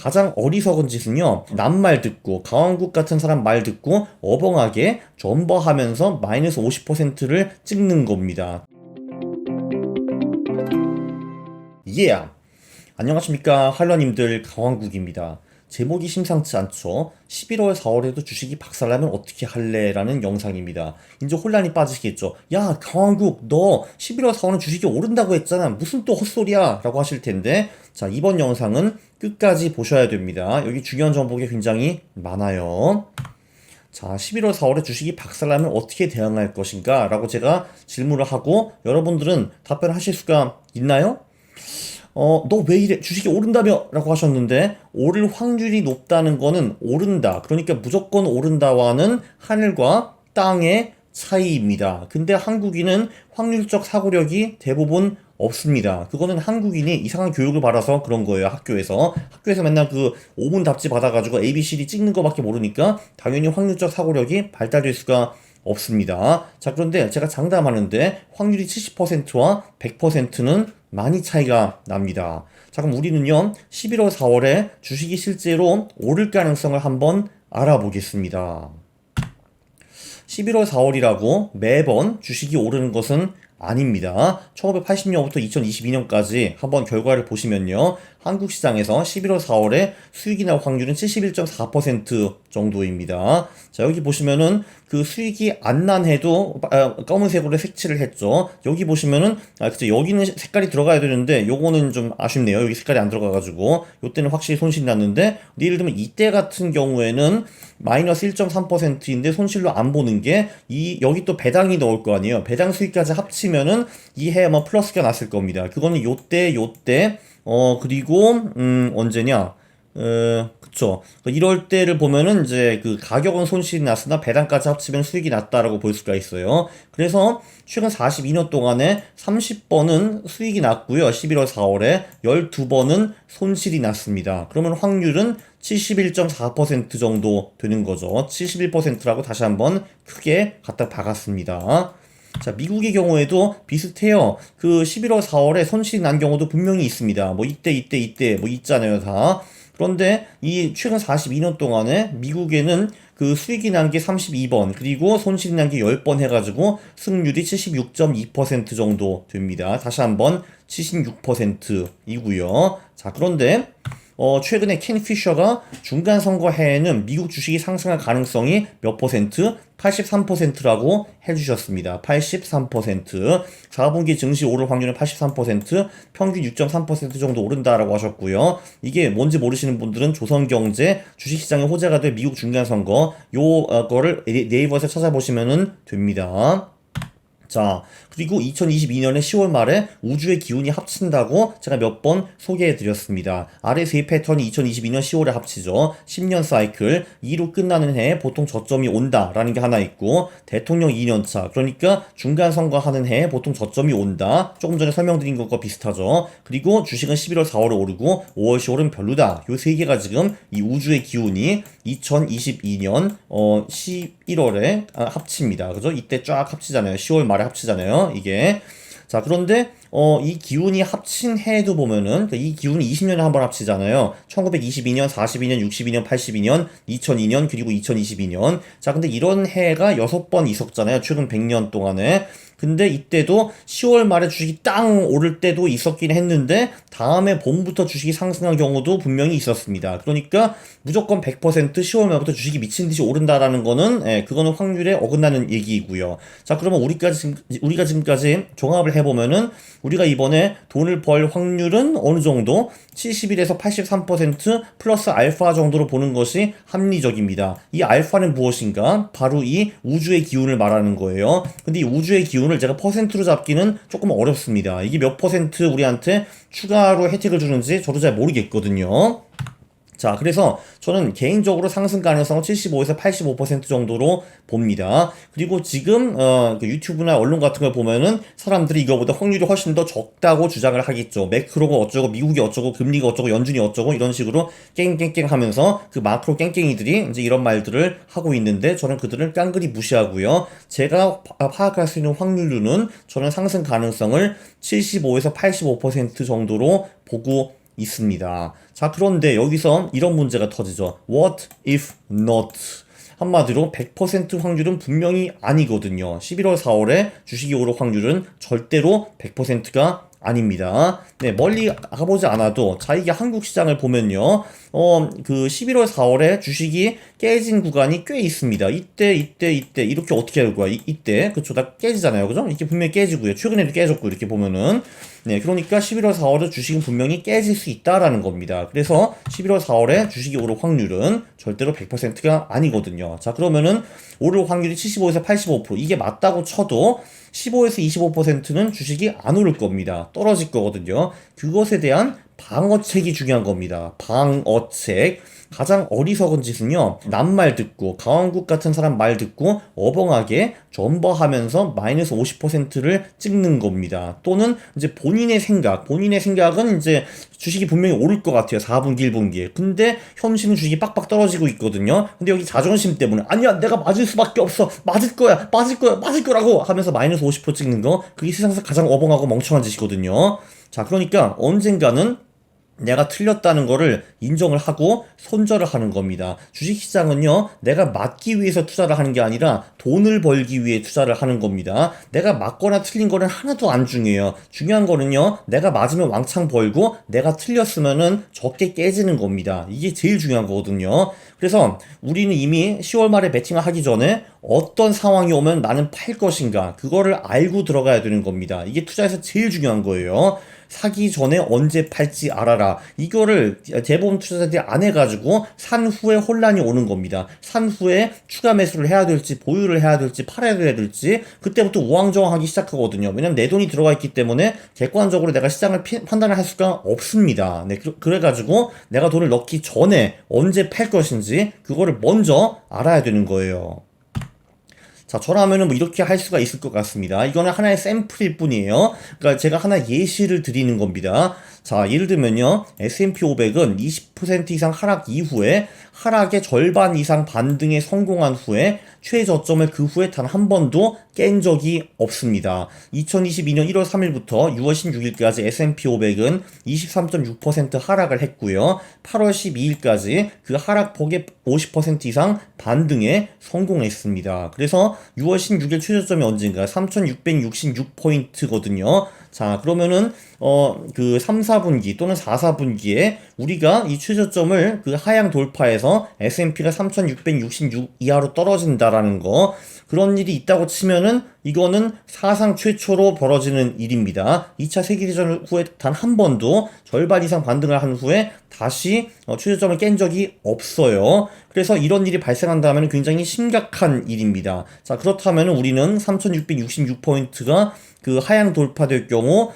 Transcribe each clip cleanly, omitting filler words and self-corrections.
가장 어리석은 짓은요, 남 말 듣고 강원국 같은 사람 말 듣고 어벙하게 점버하면서 마이너스 50%를 찍는 겁니다. 예! 안녕하십니까 할러님들, 강왕국입니다. 제목이 심상치 않죠? 11월 4월에도 주식이 박살나면 어떻게 할래? 라는 영상입니다. 이제 혼란이 빠지시겠죠? 야, 강왕국, 너 11월 4월은 주식이 오른다고 했잖아. 무슨 또 헛소리야? 라고 하실 텐데, 자, 이번 영상은 끝까지 보셔야 됩니다. 여기 중요한 정보가 굉장히 많아요. 자, 11월 4월에 주식이 박살나면 어떻게 대응할 것인가? 라고 제가 질문을 하고, 여러분들은 답변하실 수가 있나요? 너 왜 이래? 주식이 오른다며? 라고 하셨는데, 오를 확률이 높다는 거는 오른다. 그러니까 무조건 오른다와는 하늘과 땅의 차이입니다. 근데 한국인은 확률적 사고력이 대부분 없습니다. 그거는 한국인이 이상한 교육을 받아서 그런 거예요, 학교에서. 학교에서 맨날 그 오문 답지 받아가지고 ABCD 찍는 거밖에 모르니까 당연히 확률적 사고력이 발달될 수가 없습니다. 자, 그런데 제가 장담하는데 확률이 70%와 100%는 많이 차이가 납니다. 자, 그럼 우리는요, 11월 4월에 주식이 실제로 오를 가능성을 한번 알아보겠습니다. 11월 4월이라고 매번 주식이 오르는 것은 아닙니다. 1980년부터 2022년까지 한번 결과를 보시면요, 한국 시장에서 11월 4월에 수익이 날 확률은 71.4% 정도입니다. 자, 여기 보시면은 그 수익이 안 난 해도 검은색으로 색칠을 했죠. 여기 보시면은 그쵸, 여기는 색깔이 들어가야 되는데 요거는 좀 아쉽네요. 여기 색깔이 안 들어가가지고 요때는 확실히 손실이 났는데, 예를 들면 이때 같은 경우에는 마이너스 1.3%인데 손실로 안 보는 게 여기 또 배당이 나올 거 아니에요. 배당 수익까지 합치면은 이 해 아마 플러스가 났을 겁니다. 그거는 요때 그리고 언제냐? 그쵸. 이럴 때를 보면은 이제 그 가격은 손실이 났으나 배당까지 합치면 수익이 났다라고 볼 수가 있어요. 그래서 최근 42년 동안에 30번은 수익이 났고요. 11월 4월에 12번은 손실이 났습니다. 그러면 확률은 71.4% 정도 되는 거죠. 71%라고 다시 한번 크게 갖다 박았습니다. 자, 미국의 경우에도 비슷해요. 그 11월 4월에 손실이 난 경우도 분명히 있습니다. 뭐 이때 뭐 있잖아요, 다. 그런데 이 최근 42년 동안에 미국에는 그 수익이 난 게 32번, 그리고 손실이 난 게 10번 해가지고 승률이 76.2% 정도 됩니다. 다시 한번 76%이고요. 자, 그런데 최근에 켄 피셔가 중간 선거 해에는 미국 주식이 상승할 가능성이 몇 퍼센트? 83%라고 해주셨습니다. 83%. 4분기 증시 오를 확률은 83%, 평균 6.3% 정도 오른다라고 하셨고요. 이게 뭔지 모르시는 분들은 조선경제 주식시장의 호재가 될 미국 중간선거 거를 네이버에서 찾아보시면 됩니다. 자, 그리고 2022년에 10월 말에 우주의 기운이 합친다고 제가 몇 번 소개해 드렸습니다. 아래 세 패턴이 2022년 10월에 합치죠. 10년 사이클, 2로 끝나는 해에 보통 저점이 온다라는 게 하나 있고, 대통령 2년차, 그러니까 중간 선거하는 해에 보통 저점이 온다. 조금 전에 설명드린 것과 비슷하죠. 그리고 주식은 11월 4월에 오르고 5월 10월은 별로다. 요 세 개가 지금 이 우주의 기운이 2022년 11월에 합칩니다. 그죠? 이때 쫙 합치잖아요. 10월 말에 합치잖아요. 이게. 자, 그런데 이 기운이 합친 해도 보면은 이 기운이 20년에 한 번 합치잖아요. 1922년, 42년, 62년, 82년, 2002년, 그리고 2022년. 자, 근데 이런 해가 6번 있었잖아요. 최근 100년 동안에. 근데 이때도 10월 말에 주식이 땅 오를 때도 있었긴 했는데, 다음에 봄부터 주식이 상승한 경우도 분명히 있었습니다. 그러니까 무조건 100% 10월 말부터 주식이 미친 듯이 오른다라는 거는, 그거는 확률에 어긋나는 얘기이고요. 자, 그러면 우리가 지금까지 종합을 해보면은, 우리가 이번에 돈을 벌 확률은 어느 정도 71에서 83% 플러스 알파 정도로 보는 것이 합리적입니다. 이 알파는 무엇인가? 바로 이 우주의 기운을 말하는 거예요. 근데 이 우주의 기운을 제가 퍼센트로 잡기는 조금 어렵습니다. 이게 몇 퍼센트 우리한테 추가로 혜택을 주는지 저도 잘 모르겠거든요. 자, 그래서 저는 개인적으로 상승 가능성은 75에서 85% 정도로 봅니다. 그리고 지금 그 유튜브나 언론 같은 걸 보면은 사람들이 이거보다 확률이 훨씬 더 적다고 주장을 하겠죠. 매크로가 어쩌고, 미국이 어쩌고, 금리가 어쩌고, 연준이 어쩌고, 이런 식으로 깽깽깽 하면서 그 마크로 깽깽이들이 이제 이런 말들을 하고 있는데, 저는 그들을 깡그리 무시하고요. 제가 파악할 수 있는 확률로는 저는 상승 가능성을 75에서 85% 정도로 보고 있습니다. 자, 그런데 여기서 이런 문제가 터지죠. What if not? 한마디로 100% 확률은 분명히 아니거든요. 11월 4월에 주식이 오를 확률은 절대로 100%가 아닙니다. 네, 멀리 가보지 않아도 자, 이게 한국 시장을 보면요. 그 11월 4월에 주식이 깨진 구간이 꽤 있습니다. 이때 이렇게 어떻게 할 거야? 이때 그쵸? 다 깨지잖아요. 그죠? 이렇게 분명히 깨지고요. 최근에도 깨졌고 이렇게 보면은 네, 그러니까 11월 4월에 주식은 분명히 깨질 수 있다라는 겁니다. 그래서 11월 4월에 주식이 오를 확률은 절대로 100%가 아니거든요. 자, 그러면은 오를 확률이 75에서 85% 이게 맞다고 쳐도 15에서 25%는 주식이 안 오를 겁니다. 떨어질 거거든요. 그것에 대한 방어책이 중요한 겁니다. 방어책. 가장 어리석은 짓은요, 남 말 듣고, 강원국 같은 사람 말 듣고, 어벙하게 점버하면서 마이너스 50%를 찍는 겁니다. 또는 이제 본인의 생각은 이제 주식이 분명히 오를 것 같아요. 4분기, 1분기에. 근데 현실은 주식이 빡빡 떨어지고 있거든요. 근데 여기 자존심 때문에, 아니야, 내가 맞을 수밖에 없어. 맞을 거라고 하면서 마이너스 50% 찍는 거, 그게 세상에서 가장 어벙하고 멍청한 짓이거든요. 자, 그러니까 언젠가는 내가 틀렸다는 거를 인정을 하고 손절을 하는 겁니다. 주식시장은요, 내가 맞기 위해서 투자를 하는 게 아니라 돈을 벌기 위해 투자를 하는 겁니다. 내가 맞거나 틀린 거는 하나도 안 중요해요. 중요한 거는요, 내가 맞으면 왕창 벌고 내가 틀렸으면은 적게 깨지는 겁니다. 이게 제일 중요한 거거든요. 그래서 우리는 이미 10월 말에 매칭을 하기 전에 어떤 상황이 오면 나는 팔 것인가, 그거를 알고 들어가야 되는 겁니다. 이게 투자에서 제일 중요한 거예요. 사기 전에 언제 팔지 알아라. 이거를 대부분 투자자들이 안 해가지고 산 후에 혼란이 오는 겁니다. 산 후에 추가 매수를 해야 될지 보유를 해야 될지 팔아야 될지 그때부터 우왕좌왕하기 시작하거든요. 왜냐면 내 돈이 들어가 있기 때문에 객관적으로 내가 시장을 판단을 할 수가 없습니다. 네, 그래가지고 내가 돈을 넣기 전에 언제 팔 것인지 그거를 먼저 알아야 되는 거예요. 자, 저라면은 뭐 이렇게 할 수가 있을 것 같습니다. 이거는 하나의 샘플일 뿐이에요. 그러니까 제가 하나 예시를 드리는 겁니다. 자, 예를 들면요. S&P 500은 20% 이상 하락 이후에 하락의 절반 이상 반등에 성공한 후에 최저점을 그 후에 단 한 번도 깬 적이 없습니다. 2022년 1월 3일부터 6월 16일까지 S&P 500은 23.6% 하락을 했고요. 8월 12일까지 그 하락폭의 50% 이상 반등에 성공했습니다. 그래서 6월 16일 최저점이 언젠가 3666포인트거든요. 자, 그러면은 그 3, 4분기 또는 4, 4분기에 우리가 이 최저점을 그 하향 돌파해서 S&P가 3666 이하로 떨어진다라는 거, 그런 일이 있다고 치면은 이거는 사상 최초로 벌어지는 일입니다. 2차 세계대전 후에 단 한 번도 절반 이상 반등을 한 후에 다시 최저점을 깬 적이 없어요. 그래서 이런 일이 발생한다면 굉장히 심각한 일입니다. 자, 그렇다면 우리는 3666포인트가 그 하향 돌파될 경우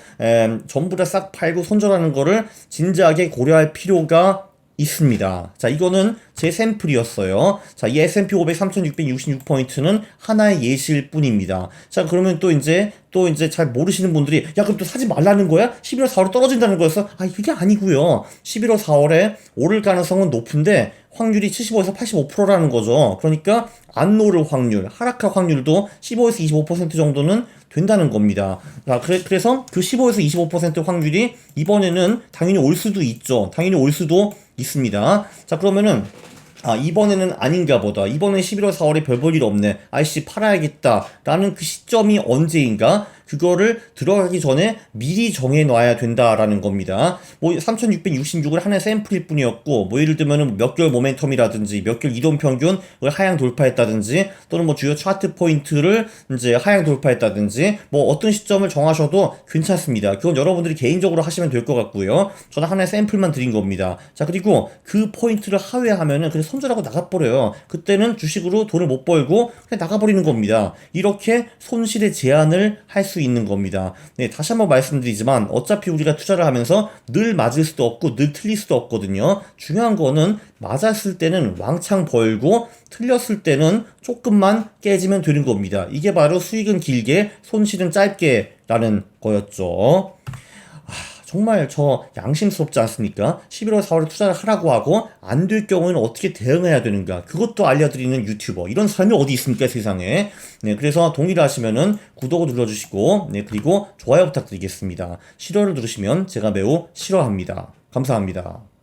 전부 다 싹 팔고 손절하는 거를 진지하게 고려할 필요가 있습니다. 자, 이거는 제 샘플이었어요. 자, 이 S&P 500 3666포인트는 하나의 예시일 뿐입니다. 자, 그러면 또 이제 잘 모르시는 분들이, 야, 그럼 또 사지 말라는 거야? 11월 4월에 떨어진다는 거였어? 아, 그게 아니고요. 11월 4월에 오를 가능성은 높은데 확률이 75에서 85%라는 거죠. 그러니까 안 오를 확률, 하락할 확률도 15에서 25% 정도는 된다는 겁니다. 자, 그래서 그 15에서 25% 확률이 이번에는 당연히 올 수도 있죠. 당연히 올 수도 있습니다. 자, 그러면은 이번에는 아닌가 보다. 이번에 11월 4월에 별 볼 일 없네. 아이씨, 팔아야겠다. 라는 그 시점이 언제인가? 그거를 들어가기 전에 미리 정해놔야 된다라는 겁니다. 뭐 3666을 하나의 샘플일 뿐이었고, 뭐 예를 들면은 몇 개월 모멘텀이라든지 몇 개월 이동 평균을 하향 돌파했다든지, 또는 뭐 주요 차트 포인트를 이제 하향 돌파했다든지, 뭐 어떤 시점을 정하셔도 괜찮습니다. 그건 여러분들이 개인적으로 하시면 될 것 같고요. 저는 하나의 샘플만 드린 겁니다. 자, 그리고 그 포인트를 하회하면은 그냥 손절하고 나가버려요. 그때는 주식으로 돈을 못 벌고 그냥 나가버리는 겁니다. 이렇게 손실의 제한을 할 수 있는 겁니다. 네, 다시 한번 말씀드리지만 어차피 우리가 투자를 하면서 늘 맞을 수도 없고 늘 틀릴 수도 없거든요. 중요한 거는 맞았을 때는 왕창 벌고 틀렸을 때는 조금만 깨지면 되는 겁니다. 이게 바로 수익은 길게 손실은 짧게 라는 거였죠. 정말 저 양심스럽지 않습니까? 11월 4월에 투자를 하라고 하고 안 될 경우에는 어떻게 대응해야 되는가, 그것도 알려드리는 유튜버, 이런 사람이 어디 있습니까, 세상에. 네, 그래서 동의를 하시면은 구독을 눌러주시고, 네, 그리고 좋아요 부탁드리겠습니다. 싫어를 누르시면 제가 매우 싫어합니다. 감사합니다.